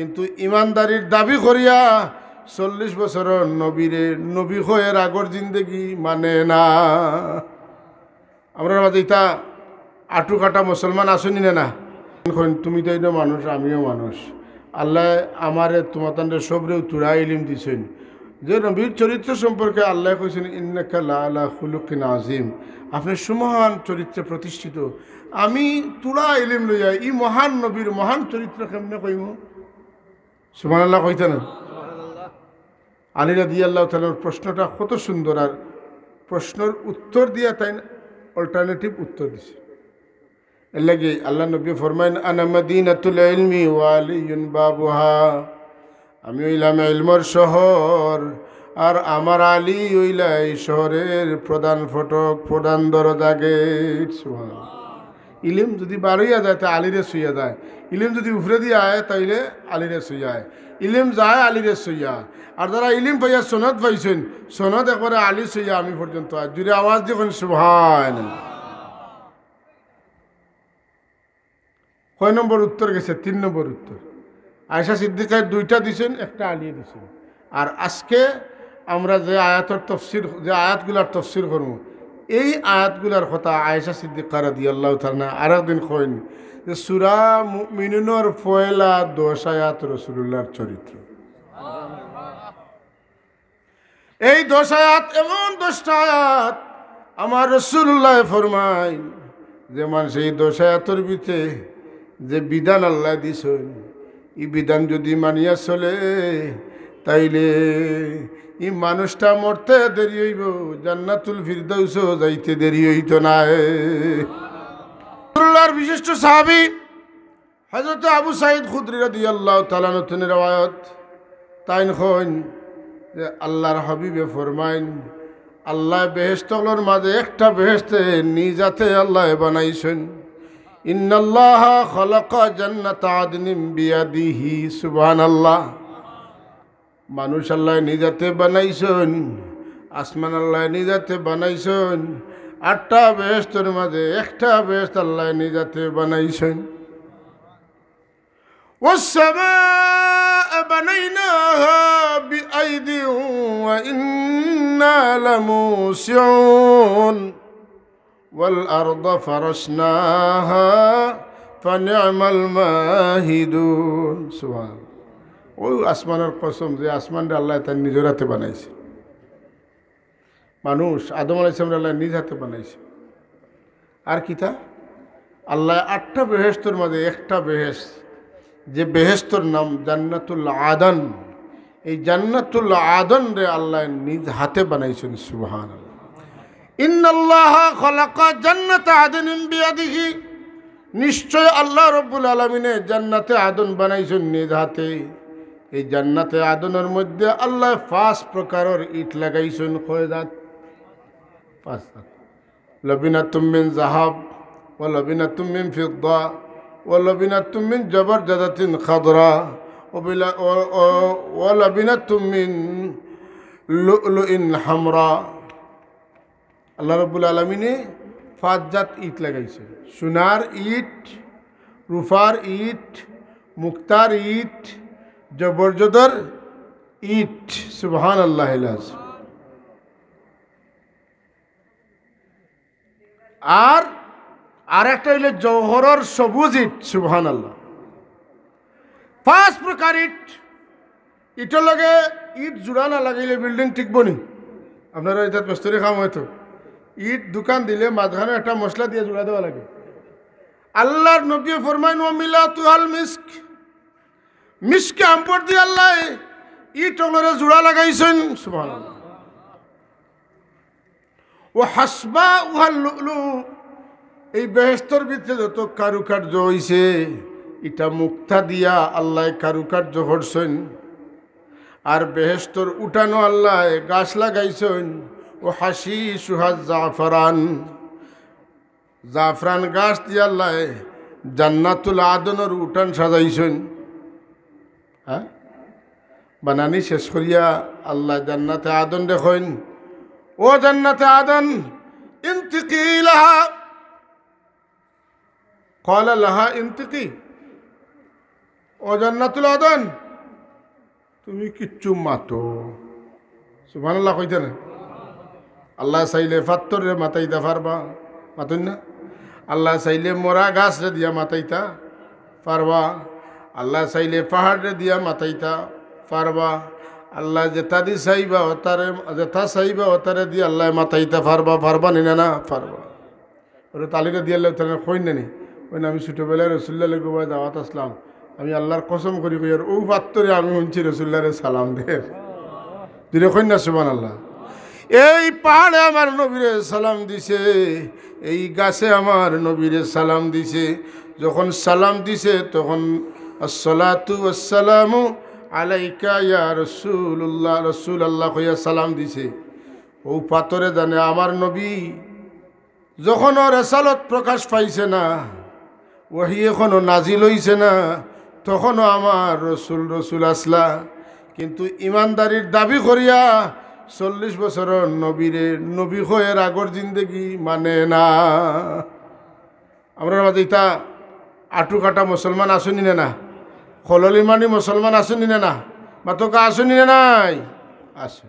কিন্তু ইমানদারির দাবি করিয়া 40 বছর নবীরে নবী হয়ের আগর জিন্দগি মানে না। আমরা মাঝে ইতা আটু কাটা মুসলমান আসুনি না। তুমি তো এটা মানুষ, আমিও মানুষ। আল্লাহ আমারে তোমাদের সবরে তুরা ইলিম দিছেন যে নবীর চরিত্র সম্পর্কে আল্লাহ কইছেন ইন্নাকা লাআলা খুলুকিন আযীম, আপনি সুমহান চরিত্রে প্রতিষ্ঠিত। আমি তুলা ইলিম লইয়া ই মহান নবীর মহান চরিত্র কেমনে কইম? সুবহানাল্লাহ কইতে না? আলী রাদিয়াল্লাহু তাআলার প্রশ্নটা কত সুন্দর, আর প্রশ্নের উত্তর দিয়া তাই অল্টারনেটিভ উত্তর দিছে। এর লাগে আল্লাহ নবী ফরমাইন আনা মাদিনাতুল ইলমি ওয়া আলিয়ুন বাবুহা, আমি হইলাম ইলমের শহর আর আমার আলী হইলা এই শহরের প্রধান ফটক, প্রধান দরজা গেট। সুবহানাল্লাহ। ইলিম যদি বাড়িয়া যায় তা আলীরে শুইয়া যায়, ইলিম যদি উফরে দিয়ে আয় তাইলে আলীরে শুইয়া আয়, ইলিম যায় আলীরে শুইয়া। আর যারা ইলিম পাইয়া সনদ পাইছেন, সনদ একবারে আলী শুইয়া আমি পর্যন্ত আয়। জুড়ে আওয়াজ দেখুন সুবহানাল্লাহ। কয় নম্বর উত্তর গেছে? 3 নম্বর উত্তর। আয়েশা সিদ্দিকার 2টা দিছেন, একটা আলী দিছেন। আর আজকে আমরা যে আয়াতের তফসির, যে আয়াতগুলার তফসির করব, এই আয়াতগুলার কথা আয়েশা সিদ্দিকা রাদিয়াল্লাহু তাআলা আরেকদিন কইন যে সূরা মুমিনুনের পয়লা 10 আয়াত রাসূলুল্লাহর চরিত্র। এই 10 আয়াত এমন 10টা আয়াত আমার রাসূলুল্লাহ ফরমায় যে মানুষ এই 10 আয়াতের ভিতরে যে বিধান আল্লাহ দিছেন, এই বিধান যদি মানিয়া চলে তাইলে এই মানুষটা মরতে দেরি হইব, জান্নাতুল ফিরদাউসও যাইতে দেরি হইত না। রাসূলুল্লাহর বিশিষ্ট সাহাবী হযরত আবু সাঈদ খুদরি রাদিয়াল্লাহু তাআলা নতুনের রওয়ায়াত তাইন কইন যে আল্লাহর হাবিবে ফরমাইন আল্লাহ বেহেশতগুলোর মাঝে একটা বেহেশতে নিজাতে আল্লাহ বানাইছেন। ইন্নাল্লাহা খালাকা জান্নাতা আদনিন বিয়াদিহি। সুবহানাল্লাহ। মানুষ আল্লাহ নিজাতে বানাইছেন, আসমান আল্লাহ নিজাতে বানাইছেন, 8টা বেহেশতের মাঝে একটা বেহেশত আল্লাহ নিজাতে বানাইছেন। ওয়াস-সামাআ বানাইনাহা বিআইদিন ওয়া ইন্না লামুসিউন ওয়াল আরদা ফারাশনাহা ফানি'মাল মাহিদুন। সুবহানাল্লাহ। ওই আসমানের কসম যে আসমানটা আল্লাহ তার নিজের হাতে বানাইছে। মানুষ আদম আলাইহিস সালাম আল্লাহ নিজ হাতে বানাইছে। আর কিতা আল্লাহ 8টা বেহেশতের মাঝে একটা বেহেশত, যে বেহেশতের নাম জান্নাতুল আদন, এই জান্নাতুল আদন রে আল্লাহ নিজ হাতে বানাইছেন। সুবহানাল্লাহ। ইন্নাল্লাহা খালাকা জান্নাতা আদনিন বিয়াদিহি, নিশ্চয় আল্লাহ রাব্বুল আলামিনে জান্নাতে আদন বানাইছেন নিজ হাতে। এই জান্নাতে আদনের মধ্যে আল্লাহ 5 প্রকারের ইট লাগাইছেন। কয়জাত? 5 জাত। লবিনাতুম মিন যাহাব ওয়া লবিনাতুম মিন ফিদ্দা ওয়া লবিনাতুম মিন জাবারজাদাতিন খাদরা ওয়া লবিনাতুম মিন লুলুইন হামরা। আল্লাহ রাব্বুল আলামিনে 5 জাত ইট লাগাইছে। সোনার ইট, রূপার ইট, মুক্তার ইট, জবরজদর ইট। সুবহানাল্লাহ। আর একটা হইল জওহরর সবুজ ইট। সুবহানাল্লাহ। 5 প্রকার ইট। ইটের লগে ইট জোড়া না লাগাইলে বিল্ডিং টিকব নি? আপনারা এটা বস্তুরে কাম হয়তো ইট দোকান দিলে মাঝখানে একটা মশলা দিয়ে জোড়া দেওয়া লাগে। আল্লাহর নবী ফরমাইন ওয়া মিলাতুল মিস্ক, মিস্কে আমপর দিয়ে আল্লাহ ইট ওনরে জোড়া লাগাইছেন। সুবহানাল্লাহ। ও হাসবা উহাল লুলু, এই বেহেশতের ভিতরে যত কারুকার্য হইছে এটা মুক্তা দিয়া আল্লাহ কারুকার্য করছেন। আর বেহেশতর উঠানো আল্লাহ গাছ লাগাইছেন। ও হাসিসুহা জাফরান, জাফরান গাছ দিয়ে আল্লাহ জান্নাতুল আদনের উঠান সাজাইছেন। হ্যাঁ, বানানি শেষ করিয়া আল্লাহ জান্নাতে আদন দেখেন। ও জান্নাতে আদন ইনতিকি লাহা, ক্বালা লাহা ইনতিকি, ও ও জান্নাতুল আদন তুমি কিচ্ছু মাতো সুবহানাল্লাহ কইতে না আল্লাহ চাইলে ফাত্তরে মাতাইতা পারবা মাতুন না আল্লাহ চাইলে মরা গাছরে দিয়া মাতাইতা পারবা আল্লাহ চাইলে পাহাড়ে দিয়া মাতাইতা পারবা আল্লাহ যেটা দি চাইবা ওতারে যেটা চাইবা ওতারে দিয়ে আল্লাহ মাতাইতা পারবা নি না পারবা ওরা তালিকা দিয়ে আল্লাহ তাহলে কই না নি ওই না আমি ছোটোবেলায় রসুল্লাহ গোবাই দাওয়াত আসলাম আমি আল্লাহর কসম করি কই আর ও পাত্তরে আমি শুনছি রসুল্লাহরে সালাম দে দিলে কই না সুবহানাল্লাহ এই পাহাড়ে আমার নবীরে সালাম দিছে এই গাছে আমার নবীরে সালাম দিছে যখন সালাম দিছে তখন আসসালাতু ওয়াসসালামু আলাইকা ইয়া রাসূলুল্লাহ রাসূল আল্লাহ কইয়া সালাম দিছে ও পাথরে জানে আমার নবী যখন ওর রেসালত প্রকাশ পাইছে না ওহি এখনো নাজিল হইছে না তখনও আমার রসুল আসলা কিন্তু ইমানদারির দাবি করিয়া 40 বছরের নবীরে নবী হয়ের আগর জিন্দগি মানে না আমরা মাঝে ইতা আটু কাটা মুসলমান আসুনি না খললিমানি মুসলমান আসুনি না মাতকা আসুনি নাই আছে